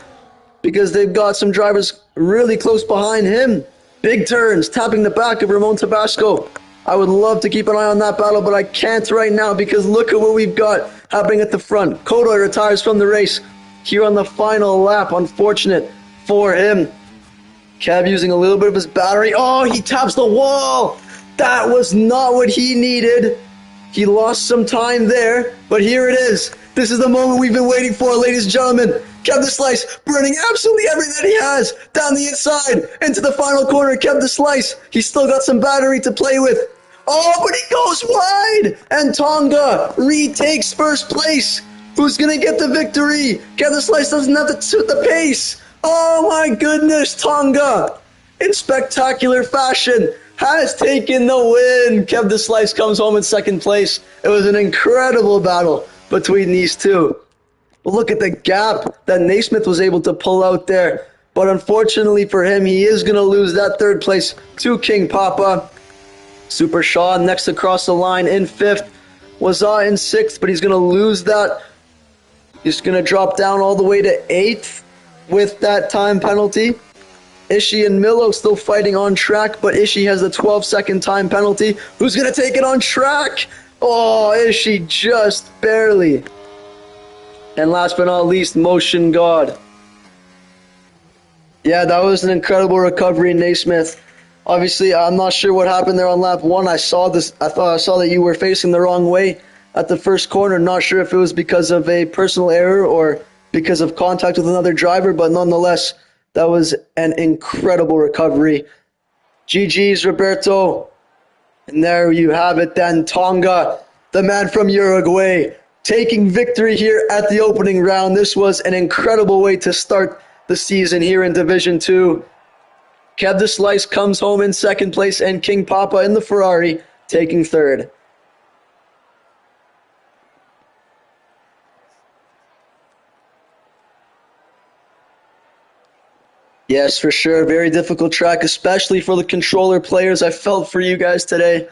because they've got some drivers really close behind him. Big turns, tapping the back of Ramon Tabasco. I would love to keep an eye on that battle, but I can't right now because look at what we've got happening at the front. Kodoy retires from the race here on the final lap. Unfortunate for him. Kev using a little bit of his battery. Oh, he taps the wall. That was not what he needed. He lost some time there, but here it is. This is the moment we've been waiting for, ladies and gentlemen. Kev the Slice burning absolutely everything that he has down the inside into the final corner. Kev the Slice, he's still got some battery to play with. Oh, but he goes wide, and Tonga retakes first place. Who's going to get the victory? Kev the Slice doesn't have the pace. Oh my goodness, Tonga, in spectacular fashion, has taken the win. Kev the Slice comes home in second place. It was an incredible battle between these two. But look at the gap that Naismith was able to pull out there. But unfortunately for him, he is going to lose that third place to King Papa. Super Shaw next across the line in fifth. Wazaa in sixth, but he's going to lose that. He's going to drop down all the way to eighth with that time penalty. Ishii and Milo still fighting on track, but Ishii has the 12-second time penalty. Who's going to take it on track? Oh, Ishii just barely. And last but not least, Motion God. Yeah, that was an incredible recovery, Naismith. Obviously, I'm not sure what happened there on lap 1. I saw that you were facing the wrong way at the first corner. Not sure if it was because of a personal error or because of contact with another driver, but nonetheless, that was an incredible recovery. GG's, Roberto. And there you have it then, Tonga, the man from Uruguay, taking victory here at the opening round. This was an incredible way to start the season here in Division 2. Kev the Slice comes home in second place, and King Papa in the Ferrari taking third. Yes, for sure. Very difficult track, especially for the controller players. I felt for you guys today.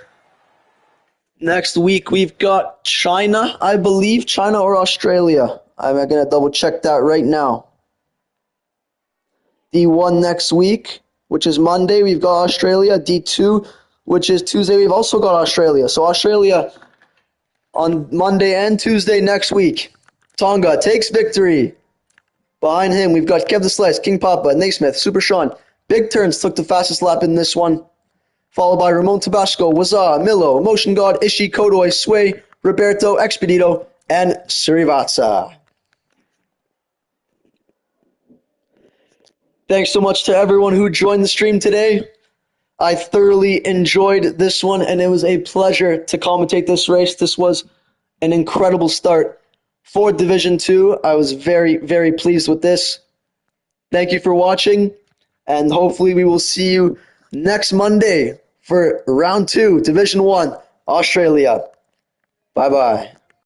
Next week, we've got China, I believe. China or Australia. I'm going to double check that right now. D1 next week, which is Monday, we've got Australia. D2, which is Tuesday, we've also got Australia. So Australia on Monday and Tuesday next week. Tonga takes victory. Behind him, we've got Kev the Slice, King Papa, Naismith, Super Sean. Big Turns took the fastest lap in this one, followed by Ramon Tabasco, Waza, Milo, Motion God, Ishi, Kodoy, Sway, Roberto, Expedito, and Surivatsa. Thanks so much to everyone who joined the stream today. I thoroughly enjoyed this one, and it was a pleasure to commentate this race. This was an incredible start for Division 2. I was very, very pleased with this. Thank you for watching, and hopefully we will see you next Monday for Round 2, Division 1, Australia. Bye-bye.